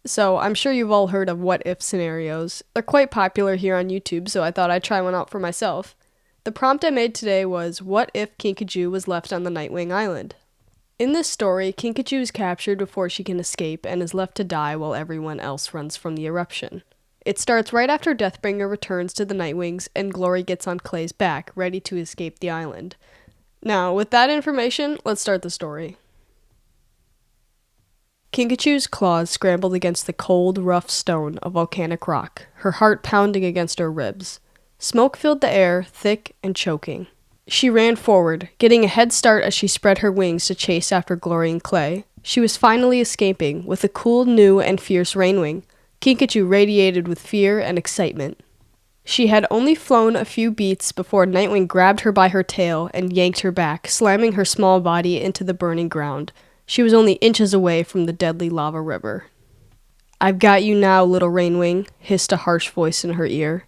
So, I'm sure you've all heard of what if scenarios. They're quite popular here on YouTube, so I thought I'd try one out for myself. The prompt I made today was, what if Kinkajou was left on the NightWing Island? In this story, Kinkajou is captured before she can escape and is left to die while everyone else runs from the eruption. It starts right after Deathbringer returns to the Nightwings and Glory gets on Clay's back, ready to escape the island. Now, with that information, let's start the story. Kinkajou's claws scrambled against the cold, rough stone of volcanic rock, her heart pounding against her ribs. Smoke filled the air, thick and choking. She ran forward, getting a head start as she spread her wings to chase after Glory and Clay. She was finally escaping, with a cool, new, and fierce Rainwing. Kinkajou radiated with fear and excitement. She had only flown a few beats before Nightwing grabbed her by her tail and yanked her back, slamming her small body into the burning ground. She was only inches away from the deadly lava river. "I've got you now, little Rainwing," hissed a harsh voice in her ear.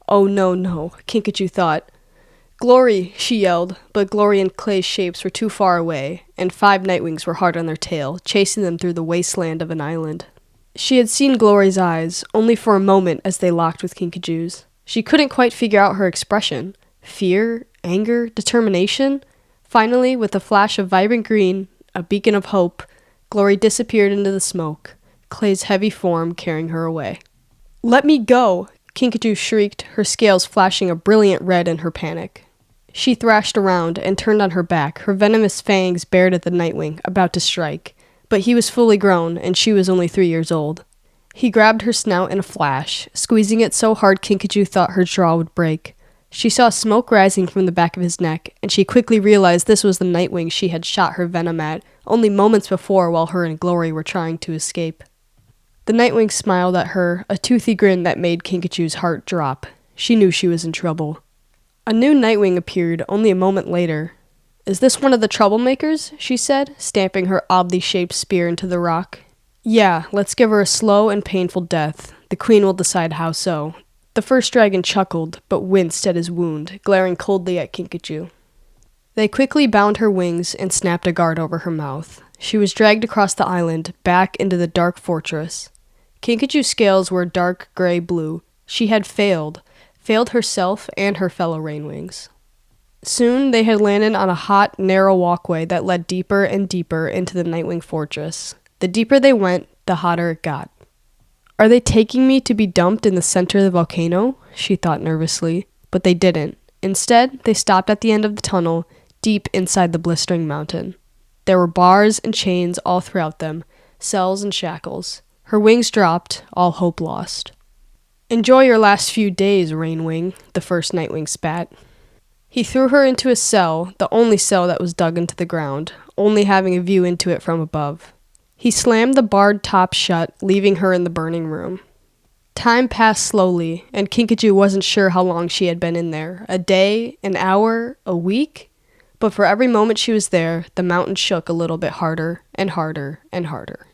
"Oh no, Kinkajou thought. "Glory," she yelled, but Glory and Clay's shapes were too far away, and 5 Nightwings were hard on their tail, chasing them through the wasteland of an island. She had seen Glory's eyes, only for a moment as they locked with Kinkajou's. She couldn't quite figure out her expression. Fear? Anger? Determination? Finally, with a flash of vibrant green, a beacon of hope, Glory disappeared into the smoke, Clay's heavy form carrying her away. "Let me go!" Kinkajou shrieked, her scales flashing a brilliant red in her panic. She thrashed around and turned on her back, her venomous fangs bared at the Nightwing, about to strike. But he was fully grown, and she was only 3 years old. He grabbed her snout in a flash, squeezing it so hard Kinkajou thought her jaw would break. She saw smoke rising from the back of his neck, and she quickly realized this was the Nightwing she had shot her venom at only moments before while her and Glory were trying to escape. The Nightwing smiled at her, a toothy grin that made Kinkajou's heart drop. She knew she was in trouble. A new Nightwing appeared only a moment later. "Is this one of the troublemakers?" she said, stamping her oddly shaped spear into the rock. "Yeah, let's give her a slow and painful death. The queen will decide how so." The first dragon chuckled, but winced at his wound, glaring coldly at Kinkajou. They quickly bound her wings and snapped a guard over her mouth. She was dragged across the island, back into the dark fortress. Kinkajou's scales were dark gray-blue. She had failed herself and her fellow Rainwings. Soon they had landed on a hot, narrow walkway that led deeper and deeper into the Nightwing fortress. The deeper they went, the hotter it got. "Are they taking me to be dumped in the center of the volcano?" she thought nervously, but they didn't. Instead, they stopped at the end of the tunnel, deep inside the blistering mountain. There were bars and chains all throughout them, cells and shackles. Her wings dropped, all hope lost. "Enjoy your last few days, Rainwing," the first Nightwing spat. He threw her into a cell, the only cell that was dug into the ground, only having a view into it from above. He slammed the barred top shut, leaving her in the burning room. Time passed slowly, and Kinkajou wasn't sure how long she had been in there. A day, an hour, a week? But for every moment she was there, the mountain shook a little bit harder and harder and harder.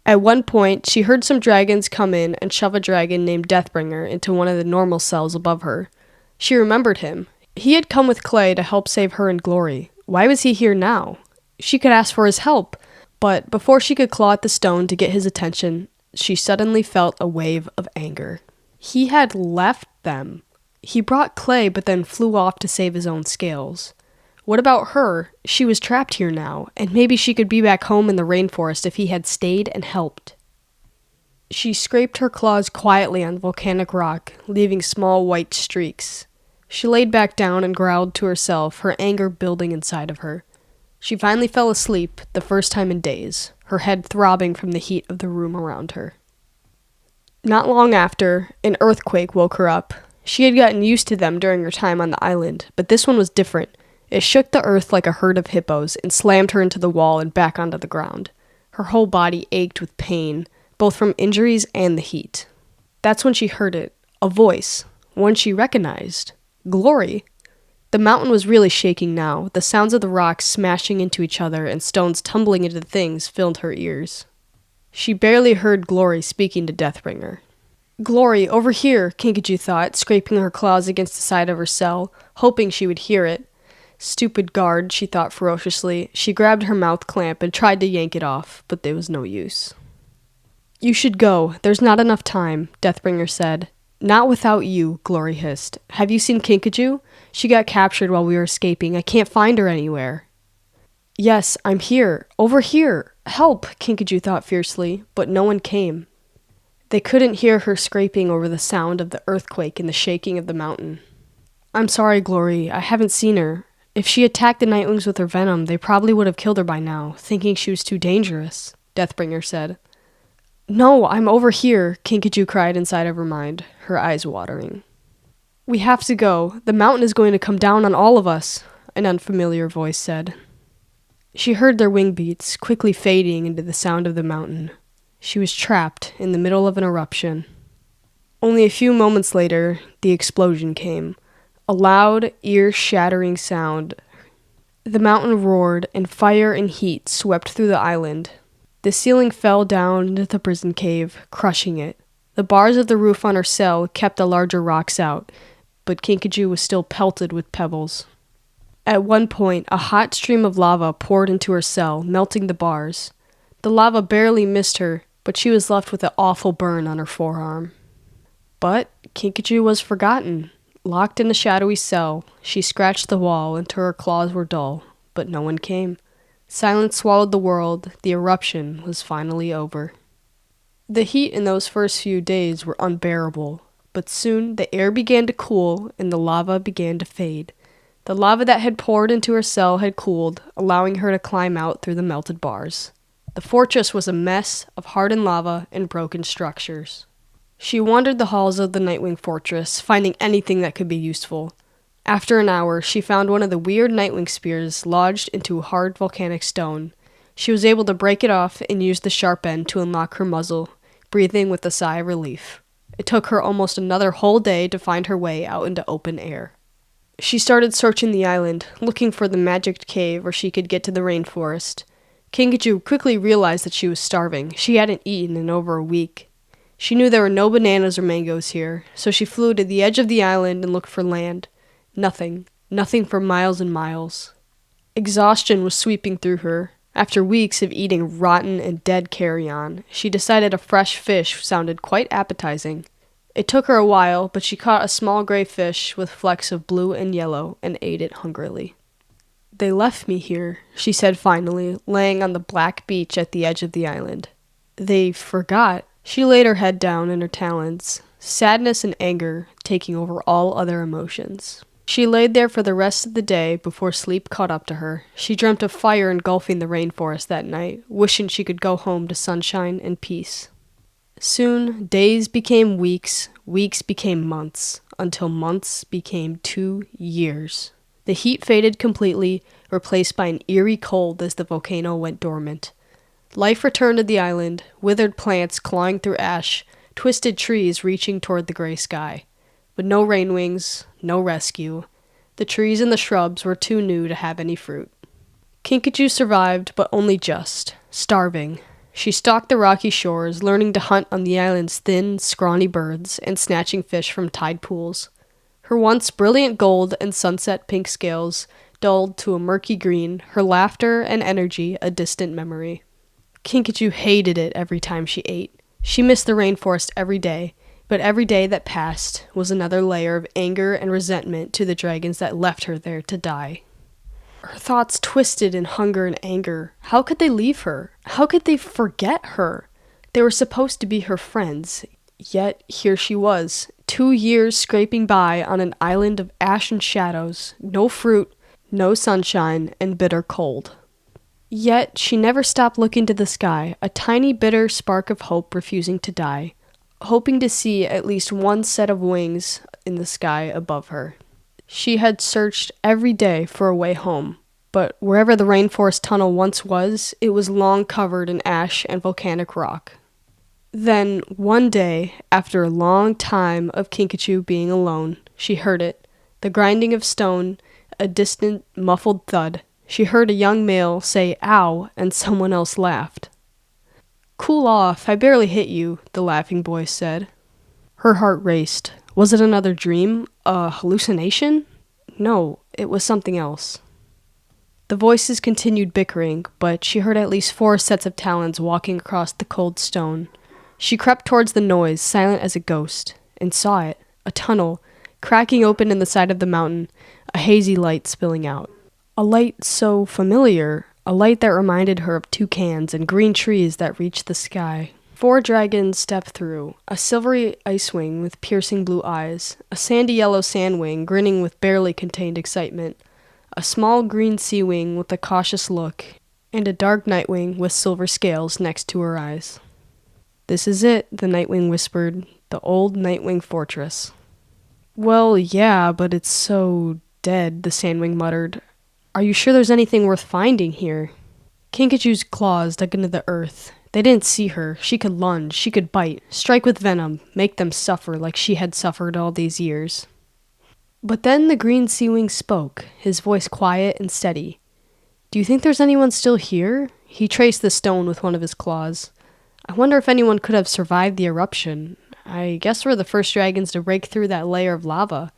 At one point, she heard some dragons come in and shove a dragon named Deathbringer into one of the normal cells above her. She remembered him. He had come with Clay to help save her and Glory. Why was he here now? She could ask for his help. But before she could claw at the stone to get his attention, she suddenly felt a wave of anger. He had left them. He brought Clay but then flew off to save his own scales. What about her? She was trapped here now, and maybe she could be back home in the rainforest if he had stayed and helped. She scraped her claws quietly on volcanic rock, leaving small white streaks. She laid back down and growled to herself, her anger building inside of her. She finally fell asleep, the first time in days, her head throbbing from the heat of the room around her. Not long after, an earthquake woke her up. She had gotten used to them during her time on the island, but this one was different. It shook the earth like a herd of hippos and slammed her into the wall and back onto the ground. Her whole body ached with pain, both from injuries and the heat. That's when she heard it, a voice, one she recognized. Glory! The mountain was really shaking now. The sounds of the rocks smashing into each other and stones tumbling into things filled her ears. She barely heard Glory speaking to Deathbringer. "Glory, over here," Kinkajou thought, scraping her claws against the side of her cell, hoping she would hear it. Stupid guard, she thought ferociously. She grabbed her mouth clamp and tried to yank it off, but there was no use. You should go. There's not enough time, Deathbringer said. Not without you, Glory hissed. Have you seen Kinkajou? She got captured while we were escaping. I can't find her anywhere. Yes, I'm here. Over here. Help, Kinkajou thought fiercely, but no one came. They couldn't hear her scraping over the sound of the earthquake and the shaking of the mountain. I'm sorry, Glory. I haven't seen her. If she attacked the Nightwings with her venom, they probably would have killed her by now, thinking she was too dangerous, Deathbringer said. No, I'm over here, Kinkajou cried inside of her mind, her eyes watering. We have to go. The mountain is going to come down on all of us, an unfamiliar voice said. She heard their wing beats, quickly fading into the sound of the mountain. She was trapped in the middle of an eruption. Only a few moments later, the explosion came. A loud, ear-shattering sound. The mountain roared, and fire and heat swept through the island. The ceiling fell down into the prison cave, crushing it. The bars of the roof on her cell kept the larger rocks out, but Kinkajou was still pelted with pebbles. At one point, a hot stream of lava poured into her cell, melting the bars. The lava barely missed her, but she was left with an awful burn on her forearm. But Kinkajou was forgotten. Locked in a shadowy cell, she scratched the wall until her claws were dull, but no one came. Silence swallowed the world. The eruption was finally over. The heat in those first few days were unbearable, but soon the air began to cool and the lava began to fade. The lava that had poured into her cell had cooled, allowing her to climb out through the melted bars. The fortress was a mess of hardened lava and broken structures. She wandered the halls of the Nightwing fortress, finding anything that could be useful. After an hour, she found one of the weird Nightwing spears lodged into hard volcanic stone. She was able to break it off and use the sharp end to unlock her muzzle, breathing with a sigh of relief. It took her almost another whole day to find her way out into open air. She started searching the island, looking for the magic cave where she could get to the rainforest. Kinkajou quickly realized that she was starving. She hadn't eaten in over a week. She knew there were no bananas or mangoes here, so she flew to the edge of the island and looked for land. Nothing for miles and miles. Exhaustion was sweeping through her. After weeks of eating rotten and dead carrion, she decided a fresh fish sounded quite appetizing. It took her a while, but she caught a small gray fish with flecks of blue and yellow and ate it hungrily. They left me here, she said finally, laying on the black beach at the edge of the island. They forgot. She laid her head down in her talons, sadness and anger taking over all other emotions. She laid there for the rest of the day before sleep caught up to her. She dreamt of fire engulfing the rainforest that night, wishing she could go home to sunshine and peace. Soon, days became weeks, weeks became months, until months became 2 years. The heat faded completely, replaced by an eerie cold as the volcano went dormant. Life returned to the island, withered plants clawing through ash, twisted trees reaching toward the gray sky. But no rainwings, no rescue. The trees and the shrubs were too new to have any fruit. Kinkajou survived, but only just, starving. She stalked the rocky shores, learning to hunt on the island's thin, scrawny birds and snatching fish from tide pools. Her once brilliant gold and sunset pink scales dulled to a murky green, her laughter and energy a distant memory. Kinkajou hated it every time she ate. She missed the rainforest every day, but every day that passed was another layer of anger and resentment to the dragons that left her there to die. Her thoughts twisted in hunger and anger. How could they leave her? How could they forget her? They were supposed to be her friends, yet here she was, 2 years scraping by on an island of ash and shadows, no fruit, no sunshine, and bitter cold. Yet she never stopped looking to the sky, a tiny bitter spark of hope refusing to die, hoping to see at least one set of wings in the sky above her. She had searched every day for a way home, but wherever the rainforest tunnel once was, it was long covered in ash and volcanic rock. Then, one day, after a long time of Kinkajou being alone, she heard it, the grinding of stone, a distant, muffled thud. She heard a young male say, "Ow," and someone else laughed. "Cool off, I barely hit you," the laughing voice said. Her heart raced. Was it another dream? A hallucination? No, it was something else. The voices continued bickering, but she heard at least 4 sets of talons walking across the cold stone. She crept towards the noise, silent as a ghost, and saw it, a tunnel, cracking open in the side of the mountain, a hazy light spilling out. A light so familiar, a light that reminded her of toucans and green trees that reached the sky. 4 dragons stepped through, a silvery icewing with piercing blue eyes, a sandy yellow sandwing grinning with barely contained excitement, a small green sea-wing with a cautious look, and a dark nightwing with silver scales next to her eyes. "This is it," the nightwing whispered, "the old nightwing fortress." "Well, yeah, but it's so dead," the sandwing muttered. "Are you sure there's anything worth finding here?" Kinkajou's claws dug into the earth. They didn't see her. She could lunge, she could bite, strike with venom, make them suffer like she had suffered all these years. But then the green sea-wing spoke, his voice quiet and steady. "Do you think there's anyone still here?" He traced the stone with one of his claws. "I wonder if anyone could have survived the eruption. I guess we're the first dragons to break through that layer of lava.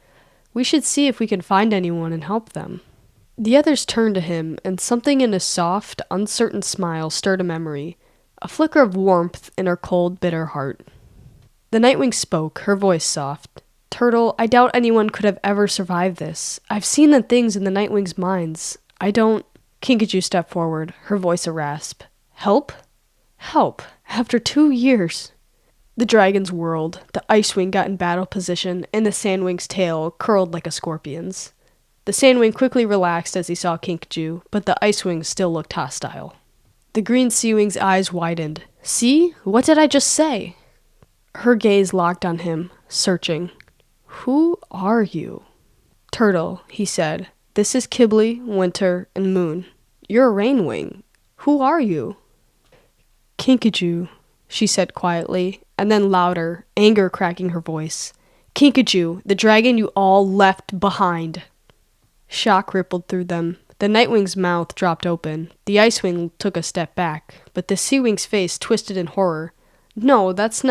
We should see if we can find anyone and help them." The others turned to him, and something in his soft, uncertain smile stirred a memory, a flicker of warmth in her cold, bitter heart. The nightwing spoke, her voice soft. "Turtle, I doubt anyone could have ever survived this. I've seen the things in the nightwing's minds. I don't—" Kinkajou stepped forward, her voice a rasp. "Help? Help? After 2 years?" The dragons whirled, the icewing got in battle position, and the sandwing's tail curled like a scorpion's. The sandwing quickly relaxed as he saw Kinkajou, but the icewing still looked hostile. The green sea-wing's eyes widened. "See? What did I just say?" Her gaze locked on him, searching. "Who are you?" "Turtle," he said. "This is Kibli, Winter, and Moon. You're a rain-wing. Who are you?" "Kinkajou," she said quietly, and then louder, anger cracking her voice. "Kinkajou, the dragon you all left behind." Shock rippled through them. The nightwing's mouth dropped open. The icewing took a step back, but the sea-wing's face twisted in horror. "No, that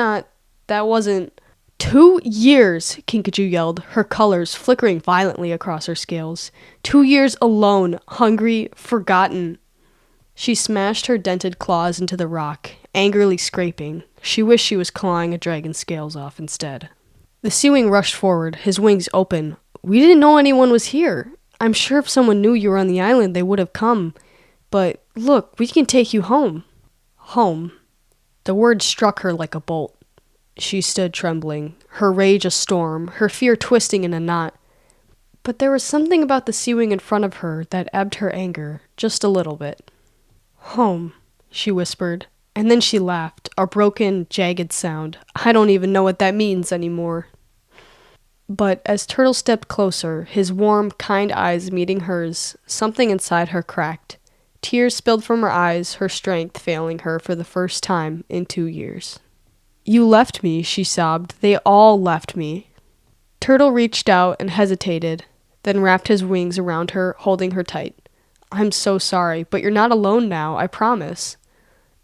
wasn't—" "2 years!" Kinkajou yelled, her colors flickering violently across her scales. 2 years alone, hungry, forgotten. She smashed her dented claws into the rock, angrily scraping. She wished she was clawing a dragon's scales off instead. The sea-wing rushed forward, his wings open. "We didn't know anyone was here. I'm sure if someone knew you were on the island, they would have come. But look, we can take you home." Home. The word struck her like a bolt. She stood trembling, her rage a storm, her fear twisting in a knot. But there was something about the sea-wing in front of her that ebbed her anger, just a little bit. "Home," she whispered, and then she laughed, a broken, jagged sound. I don't even know what that means anymore. But as Turtle stepped closer, his warm, kind eyes meeting hers, something inside her cracked. Tears spilled from her eyes, her strength failing her for the first time in 2 years. "You left me," she sobbed. "They all left me." Turtle reached out and hesitated, then wrapped his wings around her, holding her tight. "I'm so sorry, but you're not alone now, I promise."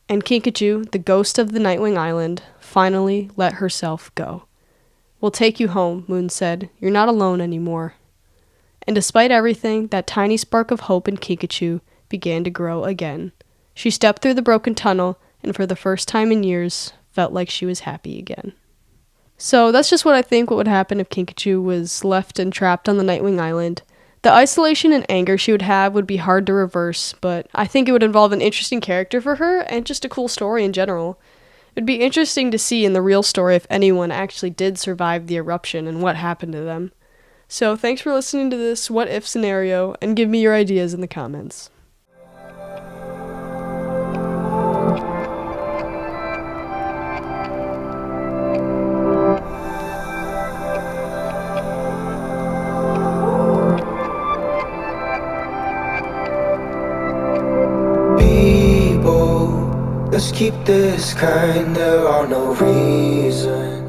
And Kinkajou, the ghost of the Nightwing Island, finally let herself go. "We'll take you home," Moon said. "You're not alone anymore." And despite everything, that tiny spark of hope in Kinkajou began to grow again. She stepped through the broken tunnel, and for the first time in years, felt like she was happy again. So that's just what I think would happen if Kinkajou was left and trapped on the Nightwing Island. The isolation and anger she would have would be hard to reverse, but I think it would involve an interesting character for her, and just a cool story in general. It'd be interesting to see in the real story if anyone actually did survive the eruption and what happened to them. So thanks for listening to this what if scenario, and give me your ideas in the comments. Let's keep this kind, there are no reasons